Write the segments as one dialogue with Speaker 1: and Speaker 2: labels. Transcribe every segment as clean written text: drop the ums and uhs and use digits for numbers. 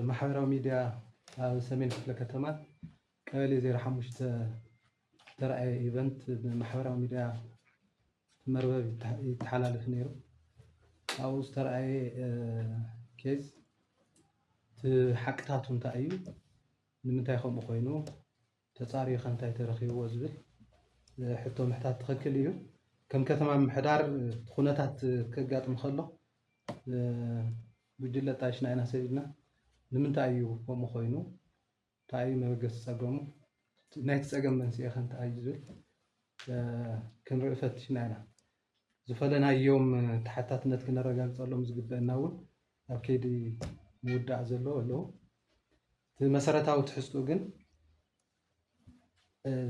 Speaker 1: ማሕበራዊ ሚድያ ኣብ ሰሜን ክፍለ ከተማ ቀበሌ 05 ተረኣየ ኢቨንት ማሕበራዊ ሚድያ መርበብ ይተሓላለፍ ነይሩ። ኣብኡ ዝተረኣየ ኬዝ ሓቅታቱ እንታይ እዩ ንምንታይ ከምኡ ኮይኑ ተፃሪዩ ከንታይ ተረኺብዎ ዝብል ሕቶ ምሕታት ትኽክል እዩ። ከም ከተማ ምምሕዳር ኩነታት ከጋጥም ከሎ ጉጅለ ጣሽና ኢና ሰዲድና ንምንታይ እዩ ከምኡ ኮይኑ እንታይ እዩ መበገሲ ፀገሙ ናይቲ ፀገም መንስኤ ከንታይ እዩ ዝብል ክንርኢ ፈቲሽና ኢና። ዝፈለናዮም ተሓታትነት ክነረጋግፀሎም ዝግበአና እውን ኣብ ከይዲ ምውዳእ ዘሎ ኣለዉ። እቲ መሰረታዊ ትሕዝትኡ ግን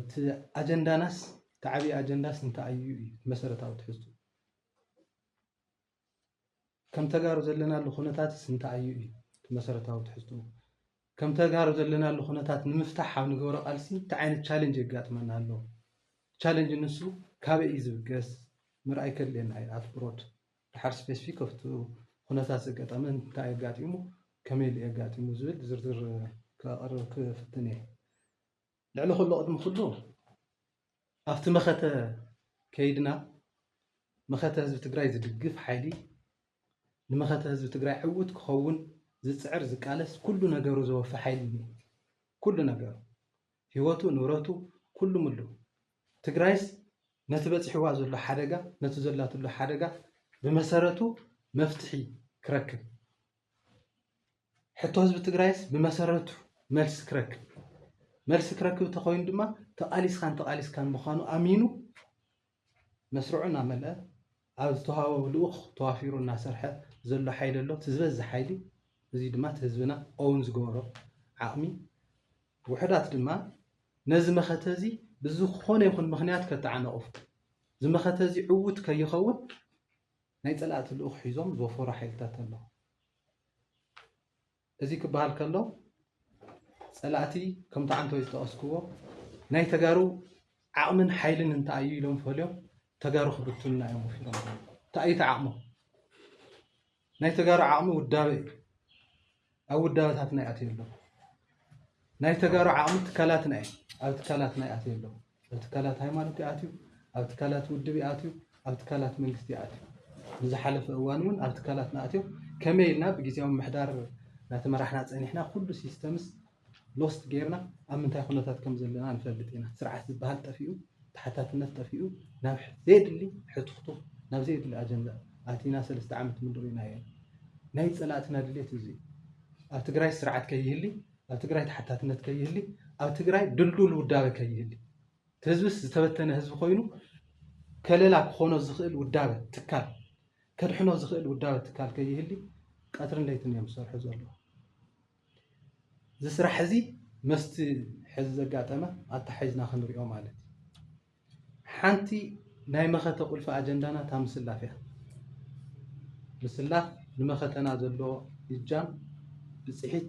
Speaker 1: እቲ ኣጀንዳናስ እቲ ዓብዪ ኣጀንዳስ እንታይ እዩ መሰረታዊ ትሕዝትኡ ከም ተጋሩ ዘለናሉ ኩነታትስ እንታይ እዩ መሰረታዊ ትሕዝትኡ ከም ተጋሩ ዘለናሉ ኩነታት ንምፍታሕ ኣብ ንገብሮ ቃልሲ እንታይ ዓይነት ቻሌንጅ የጋጥመና ኣሎ ቻሌንጅ ንሱ ካበይ እዩ ዝብገስ ምርኣይ ከድልየና እዩ ኣትኩሮት ድሓር ስፔሲፊክ ኣብቲ ኩነታት ዘጋጠመ እንታይ የጋጢሙ ከመይ ኢሉ የጋጢሙ ዝብል ዝርዝር ከቕርብ ክፍትን እየ። ልዕሊ ኩሉ ቅድሚ ኩሉ ኣብቲ መኸተ ከይድና መኸተ ህዝቢ ትግራይ ዝድግፍ ሓይሊ ንመኸተ ህዝቢ ትግራይ ዕውት ክኸውን ዝፅዕር ዝቃለስ ኩሉ ነገሩ ዘወፈ ሓይሊ እኒአ ኩሉ ነገሩ ሂወቱ ንብረቱ ኩሉ ምሉ ትግራይስ ነቲ በፂሕዋ ዘሎ ሓደጋ ነቲ ዘላትሉ ሓደጋ ብመሰረቱ መፍትሒ ክረክብ ሕቶ ህዝቢ ትግራይስ ብመሰረቱ መልሲ ክረክብ ተኮይኑ ድማ ተቃሊስካን ምዃኑ ኣሚኑ መስርዑ እናመልአ ኣብ ዝተዋሃቦ ልኡኽ ተዋፊሩ እናሰርሐ ዘሎ ሓይሊ ኣሎ። እቲ ዝበዝሕ ሓይሊ እዚ ድማ እቲ ህዝብና ኦውን ዝገበሮ ዓቕሚ ውሕዳት ድማ ነዚ መኸተ እዚ ብዝኾነ ይኹን ምክንያት ከተዓነቑ እዚ መኸተ እዚ ዕውት ከይኸውን ናይ ፀላእቲ ልኡኽ ሒዞም ዝወፈሩ ሓይልታት ኣለዉ። እዚ ክበሃል ከሎ ፀላእቲ ከምቲ ዓንተወይ ዝጠቐስክዎ ናይ ተጋሩ ዓቕምን ሓይልን እንታይ እዩ ኢሎም ፈልዮም ተጋሩ ክብትሉና እዮም ወፊሮም እንታይ እዩ ተዓቕሞም ናይ ተጋሩ ዓቕሚ ውዳበ እዩ። ኣብ ውዳበታትና ይኣትዩ ኣለዉ። ናይ ተጋሩ ዓቕሚ ትካላትና እዩ ኣብ ትካላትና ይኣትዩ ኣለዉ። ኣብ ትካላት ሃይማኖት ይኣትዩ ኣብ ትካላት ውድብ ይኣትዩ ኣብ ትካላት መንግስቲ ይኣትዩ ንዝሓለፈ እዋን እውን ኣብ ትካላትና ኣትዮም ከመይ ኢልና ብግዜያዊ ምምሕዳር እናተመራሕና ፀኒሕና ኩሉ ሲስተምስ ሎስት ጌርና ኣብ ምንታይ ኩነታት ከም ዘለና ንፈልጥ ኢና። ስርዓት ዝበሃል ጠፊኡ ተሓታትነት ጠፊኡ ናብ ዘየድሊ ሕቱኽቱ ናብ ዘየድሊ ኣጀንዳ ኣቲና 3 ዓመት ምንድር ኢና እየ ናይ ፀላእትና ድሌት እዚ ኣብ ትግራይ ስርዓት ከይህሊ ኣብ ትግራይ ተሓታትነት ከይህሊ ኣብ ትግራይ ድልዱል ውዳበ ከይህሊ ህዝብስ ዝተበተነ ህዝቢ ኮይኑ ከለላ ክኾኖ ዝኽእል ውዳበ ትካል ከድሕኖ ዝኽእል ውዳበ ትካል ከይህሊ ቀትርን ለይትን እዮም ዝሰርሑ ዘለዉ። እዚ ስራሕ እዚ መስቲ ሕዚ ዘጋጠመ ኣተሓሒዝና ክንሪኦ ማለት እዩ። ሓንቲ ናይ መኸተ ቁልፊ ኣጀንዳና እታ ምስላፍ እያ። ምስላፍ ንመኸተና ዘለዎ እጃም ብፅሒት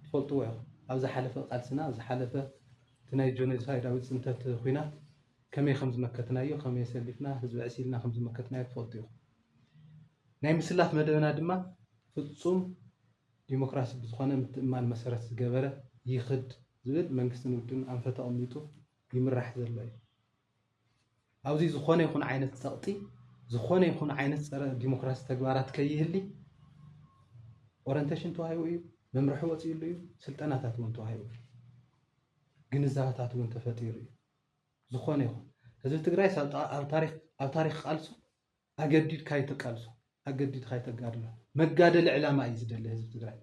Speaker 1: ትፈልጥዎ ኢኹም ኣብ ዝሓለፈ ቃልስና ኣብ ዝሓለፈ እቲ ናይ ጆኖሳይዳዊ ፅንተት ኩናት ከመይ ከም ዝመከትናዮ ከመይ ሰሊፍና ህዝቢ ዕሲልና ከም ዝመከትናዮ ትፈልጡ ኢኹም። ናይ ምስላፍ መደበና ድማ ፍፁም ዲሞክራሲ ብዝኾነ ምትእምማን መሰረት ዝገበረ ይኽድ ዝብል መንግስትን ውድብን ኣንፈት ተቐሚጡ ይምራሕ ዘሎ እዩ። ኣብዚ ዝኾነ ይኹን ዓይነት ፀቕጢ ዝኾነ ይኹን ዓይነት ፀረ ዲሞክራሲ ተግባራት ከይህሊ ኦሪንቴሽን ተዋሂቡ እዩ መምርሒ ወፂኡሉ እዩ ስልጠናታት እውን ተዋሂቡ እዩ ግንዛበታት እውን ተፈጢሩ እዩ ዝኾነ ይኹን ህዝቢ ትግራይ ኣብ ታሪክ ቃልሱ ኣገዲድካ ይተቃልሱ ኣገዲድካ ይተጋድሎ መጋደሊ ዕላማ እዩ ዝደሊ ህዝቢ ትግራይ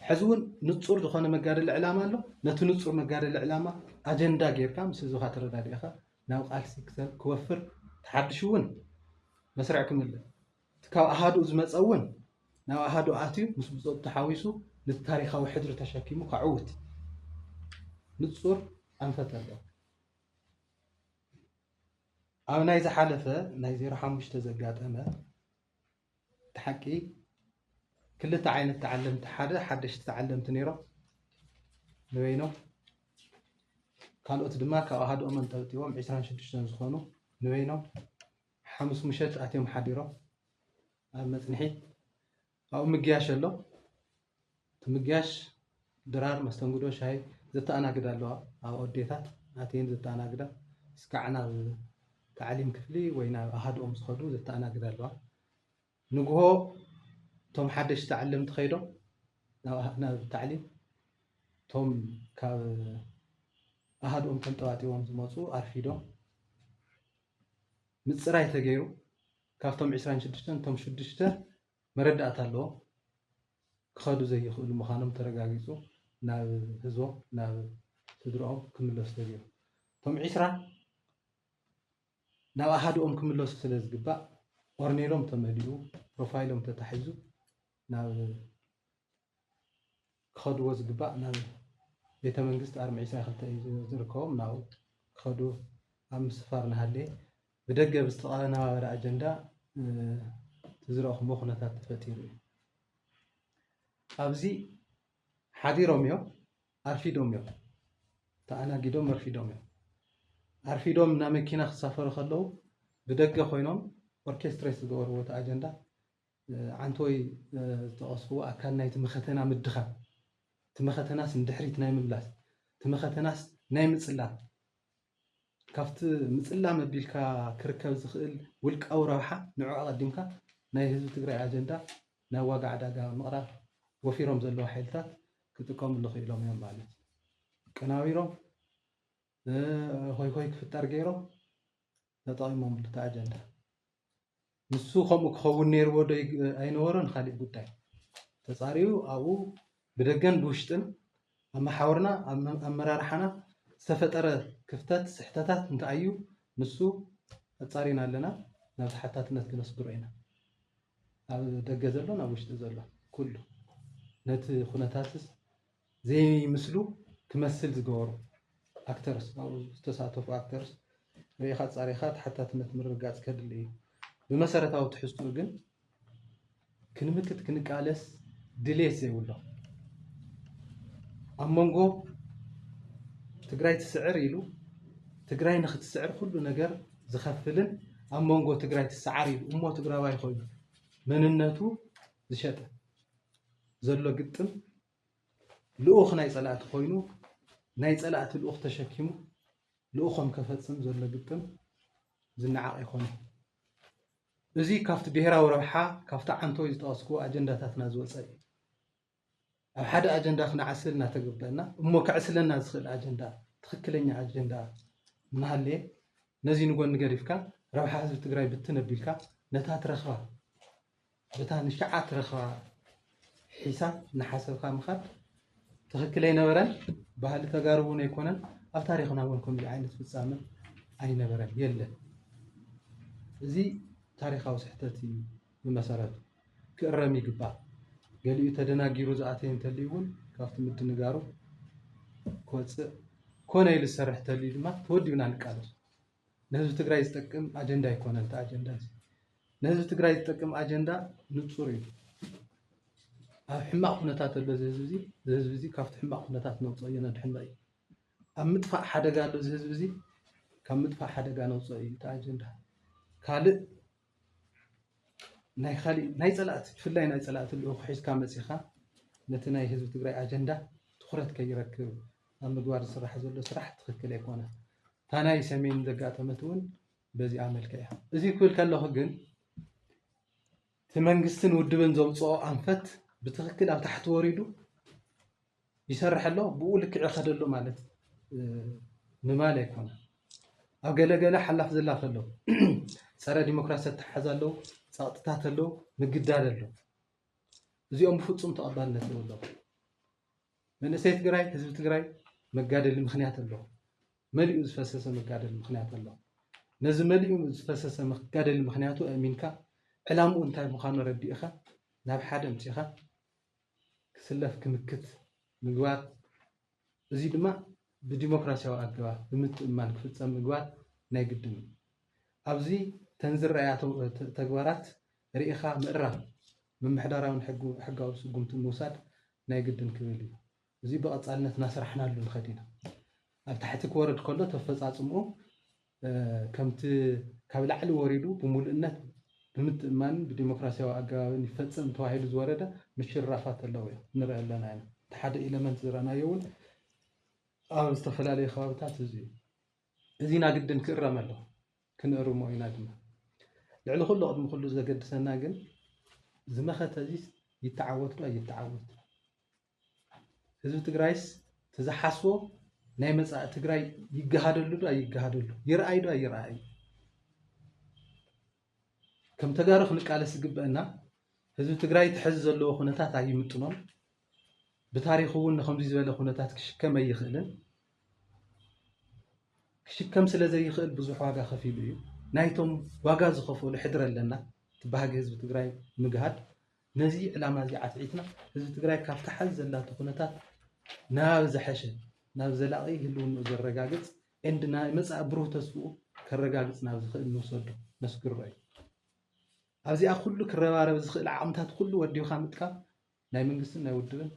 Speaker 1: ሕዚ እውን ንፁር ዝኾነ መጋደሊ ዕላማ ኣሎ። ነቲ ንፁር መጋደሊ ዕላማ ኣጀንዳ ጌርካ ምስ ህዝብካ ተረዳዲእካ ናብ ቃልሲ ክወፍር ተሓድሽ እውን መስርዕ ክምልእ ካብ ኣሃዱኡ ዝመፀ እውን ናብ ኣሃዱኡ ኣትዩ ምስ ብፆቱ ተሓዊሱ ነቲ ታሪካዊ ሕድሪ ተሸኪሙ ከዕውት ንፁር ኣንፈት ኣለዎ። ኣብ ናይ ዝሓለፈ ናይ 05 ዘጋጠመ ተሓቂ ክልተ ዓይነት ተዓለምቲ ሓደ ሓደሽቲ ተዓለምቲ ነይሮም ንበይኖም ካልኦት ድማ ካብ ኣሃዱኦም አንጠልጢቦም 26 ዝኾኑ ንበይኖም ሓሙስ ምሸት ኣትዮም ሓዲሮም ኣብ መፅንሒ ኣብኡ ምግያሽ ኣሎ تمجاش درار مستنقدو شاي زتأناقد اللوا أو أوديتات أتين زتأناقدا سكعنا تعليم كفلي وينا أحد سخدو زتأناقد اللوا نجوه توم حدش تعلم تخيدو نا التعليم توم أحد تنطواتي زموصو أرفيدو مصراي تغيرو كافتم 26 توم 6 مردأت اللوا كخدو زي يخلو مخانم ترغاغيصو ናብ ህዝቦም ናብ ስድሮኦም ክምለሱ ተገይሩ ቶም 20 ናብ ኣሃድኦም ክምለሱ ስለ ዝግባእ ኦርኔሎም ተመሊኡ ፕሮፋይሎም ተታሒዙ ናብ ክኸድዎ ዝግባእ ናብ ቤተ መንግስቲ ኣርማ 22 እዩ ዝርከቦም ናብ ክኸዱ ኣብ ምስፋር ናሃለየ ብደገ ብዝተቐነባበረ ኣጀንዳ ዝረኽቦ ኩነታት ተፈጢሩ እዩ ኣብዚ حديرهم يو أرفيدهم يو تأنا جدهم أرفيدهم يو أرفيدهم نامكينا سافر خلوا بدقة خوينهم أوركسترا يسدور وتا أجندة عنتوي تقصوا أكان نايت مختنا مدخل تمختنا سندحريت نايم بلاس تمختنا نايم مصلا كافت مصلا مبيلكا كركب زخيل ولك أو راحة نوع قديمكا ناي هزب تقرأ أجندة ناي واقع داقا مقرا وفيرهم زلوا حيلتات كتكم اللي خيلهم يوم بعد كناويرهم هوي كفتر غيرهم تطايمهم بتاع أجندة نسوخهم كخون نير ودي أينورن خالد بوتاي تصاريو أو بدقن بوشتن أما حاورنا أما رارحنا سفترة كفتات سحتات انت أيو نسو تصارينا لنا نفس حتات الناس كنصبرينا أو دقزلون أو وشت زلون كله نت خناتاتس زي مثلو تمثل زغورو اكترز او تساتفو اكترز ريخات صاريخات حتى تمت مرقاص كدلي بمسرتاو تحسو ግን ክንምክት ክንቃለስ ድሌት ዘይብሎ ኣመንጎ ትግራይ ትስዕር ኢሉ ትግራይ ንኽትስዕር ኩሉ ነገር ዝኸፍልን ኣመንጎ ትግራይ ትስዓር ኢሉ እሞ ትግራዋይ ኮይኑ መንነቱ ዝሸጠ ዘሎ ግጥም ልኡኽ ናይ ጸላእቲ ኮይኑ ናይ ጸላእቲ ልኡኽ ተሸኪሙ ልኡኾም ከፈጽም ዘሎ ግጥም ዝነዓቕ ይኾነ እዚ ካብቲ ብሄራዊ ረብሓ ካብቲ ዓንቶይ ዝጠቐስኩ ኣጀንዳታትና ዝወፀ እዩ ኣብ ሓደ ኣጀንዳ ክነዓስል እናተገበአና እሞ ክዕስለና ዝኽእል ኣጀንዳ ትኽክለኛ ኣጀንዳ እናሃለየ ነዚ ንጎኒ ገዲፍካ ረብሓ ህዝቢ ትግራይ ብትነቢልካ ነታ ትረኽባ በታ ንሸዓ ትረኽባ ሒሳብ ንሓሰብካ ምኻድ ትኽክል ኣይነበረን ባህሊ ተጋሩ እውን ኣይኮነን ኣብ ታሪኽና እውን ከምዚ ዓይነት ፍጻመ ኣይነበረን የለን እዚ ታሪኻዊ ስሕተት እዩ ብመሰረቱ ክእረም ይግባእ ገሊኡ ተደናጊሩ ዝኣተየ እንተልዩ እውን ካብቲ ምድንጋሩ ክወፅእ ኮነ ኢሉ ዝሰርሕ እንተልዩ ድማ ተወዲብና ንቃለስ ንህዝቢ ትግራይ ዝጠቅም ኣጀንዳ ኣይኮነን እቲ ኣጀንዳ እዚ ንህዝቢ ትግራይ ዝጠቅም ኣጀንዳ ንጹር እዩ ኣብ ሕማቕ ኩነታት ኣሎ ዝህዝቢ እዚ ካብቲ ሕማቕ ኩነታት ነውፅኦ እዩ ነድሕንበ እዩ ኣብ ምጥፋእ ሓደጋ ኣሎ ዝህዝቢ እዚ ካብ ምጥፋእ ሓደጋ ነውፅኦ እዩ እቲ ኣጀንዳ ካልእ ናይ ጸላእቲ ብፍላይ ናይ ጸላእቲ ልኡኽ ሒዝካ መፂኻ ነቲ ናይ ህዝቢ ትግራይ ኣጀንዳ ትኩረት ከይረክብ ኣብ ምግባር ዝስራሕ ዘሎ ስራሕ ትኽክል ኣይኮነ እታ ናይ ሰሜን ዘጋጠመት እውን በዚኣ መልክዕ እያ እዚ ክብል ከለኹ ግን እቲ መንግስትን ውድብን ዘውፅኦ ኣንፈት بتخكل أو تحت وريدو يسرح له بقول لك عخد له مالت نمالك هنا أو قال حلف زلا فلو صار ديمقراطية تحزل له سقطت له مقدار له زي أم فتصم تقبلنا له من سيد جراي حزب تجراي مقادل المخنيات له مليء فسس مقادل المخنيات له نزل مليء فسس مقادل المخنيات أمينك علام أنت مخانو ردي أخا ناب حدا متيخا كسلف كمكت مقوات زي دما بديمقراطيا أقوى بمتأمن كفتسم مقوات نايقدم أبزي تنزل رأيات تقوارات رئيخا مقرى من محدارا من حقا وسقومت الموساد نايقدم كبيري زي بقى تصالنا ناصر احنا اللي الخدينا أبتحتك ورد كله تفز عصمه كمت كابل على وريدو بمولئنات ብምትእማን ብዲሞክራሲያዊ ኣገባብ ይፈጽም ተባሂሉ ዝወረደ ምሽራፋት ኣለዎ ንርኢ ኣለና ኢና እቲ ሓደ ኤለመንት ዝረኣናዮ እውን ኣብ ዝተፈላለዩ ከባቢታት እዚ ናግድን ክእረም ኣለዎ ክንእርሞ ኢና ድማ ልዕሊ ኩሉ ቅድሚ ኩሉ ዘገድሰና ግን ዝመኸተ እዚ ይተዓወት ዶ ኣይተዓወት ህዝቢ ትግራይስ ተዝሓስቦ ናይ መጻኢ ትግራይ ይገሃደሉ ዶ ኣይገሃደሉ ይርኣይ ዶ ኣይርኣይ ከም ተጋሩ ክንቃለስ ዝግበአና ህዝቢ ትግራይ ትሕዝ ዘለዎ ኩነታት ኣይምጥኖም ብታሪኹ እውን ከምዚ ዝበለ ኩነታት ክሽከም ኣይኽእልን ክሽከም ስለ ዘይኽእል ብዙሕ ዋጋ ከፊሉ እዩ ናይቶም ዋጋ ዝኸፈሉ ሕድር ኣለና ትባሃጊ ህዝቢ ትግራይ ምግሃድ ነዚ ዕላማ እዚ ዓፅዒትና ህዝቢ ትግራይ ካብ ተሓዝ ዘላቱ ኩነታት ናብ ዝሐሸ ናብ ዘላቒ ህልውንኡ ዘረጋግፅ ኤንድ ናይ መጻኢ ብሩህ ተስፍኡ ከረጋግፅ ናብ ዝኽእል ንውሰዱ ነስግሮ እዩ ኣብዚኣ ኩሉ ክረባረብ ዝኽእል ዓቕምታት ኩሉ ወዲውካ ምጥቃም ናይ መንግስትን ናይ ውድብን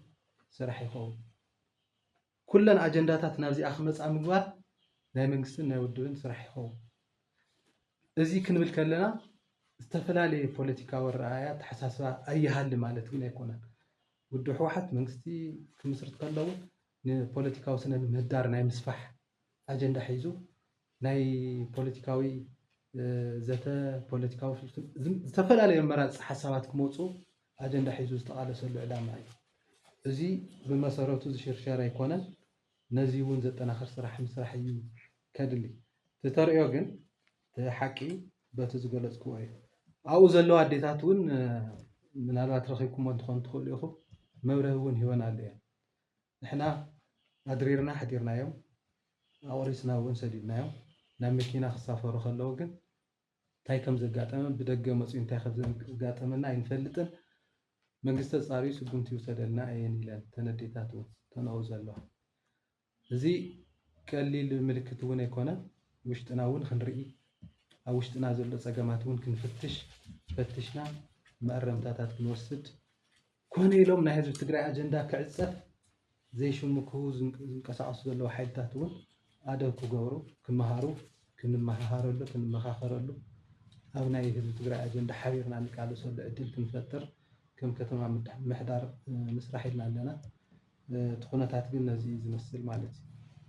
Speaker 1: ስራሕ ይኸውን ኩለን ኣጀንዳታት ናብዚኣ ክመፃ ምግባር ናይ መንግስትን ናይ ውድብን ስራሕ ይኸውን እዚ ክንብል ከለና ዝተፈላለዩ ፖለቲካዊ ረኣያ ተሓሳስባ ኣይሃሊ ማለት ግን ኣይኮነን ውድብ ሕወሓት መንግስቲ ክምስርት ከለዉ ንፖለቲካዊ ስነ ምህዳር ናይ ምስፋሕ ኣጀንዳ ሒዙ ናይ ፖለቲካዊ ዘተ ፖለቲካዊ ዝተፈላለዩ መራፂ ሓሳባት ክመፁ ኣጀንዳ ሒዙ ዝተቃለሰሉ ዕላማ እዩ እዚ ብመሰረቱ ዝሽርሸር ኣይኮነን ነዚ እውን ዘጠናኽር ስራሕ ምስራሕ እዩ ከድሊ ተተሪኦ ግን ሓቂ በቲ ዝገለፅክዎ እዩ ኣብኡ ዘለዋ ኣዴታት እውን ምናልባት ረኺብኩሞ እንትኾን ትኽእሉ ኢኹም መብረሂ እውን ሂወን ኣሎ እየን ንሕና ኣድሪርና ሓዲርናዮም ኣቑሪስና እውን ሰዲድናዮም ናብ መኪና ክሳፈሩ ከለዉ ግን እንታይ ከም ዘጋጠመ ብደገ መፅኡ እንታይ ከም ዘጋጠመና ኣይንፈልጥን መንግስቲ ተፃርዩ ስጉምቲ ይውሰደልና እየን ኢለን ተነዴታት እውን ተነኡ ዘለዋ እዚ ቀሊል ምልክት እውን ኣይኮነን ውሽጥና እውን ክንርኢ ኣብ ውሽጥና ዘሎ ፀገማት እውን ክንፍትሽ ፈትሽና መኣረምታታት ክንወስድ ኮነ ኢሎም ናይ ህዝቢ ትግራይ ኣጀንዳ ክዕፀፍ ዘይሽምኩ ዝንቀሳቀሱ ዘለዉ ሓይልታት እውን ኣደብ ክገብሩ ክመሃሩ ክንመሃሃረሉ ክንመኻኸረሉ ኣብ ናይ ህዝቢ ትግራይ ኣጀንዳ ሓቢርና ንቃለሰሉ ዕድል ክንፈጥር ከም ከተማ ምሕዳር ምስራሕ ኢልና ኣለና እቲ ኩነታት ግን ነዚ ዝመስል ማለት እዩ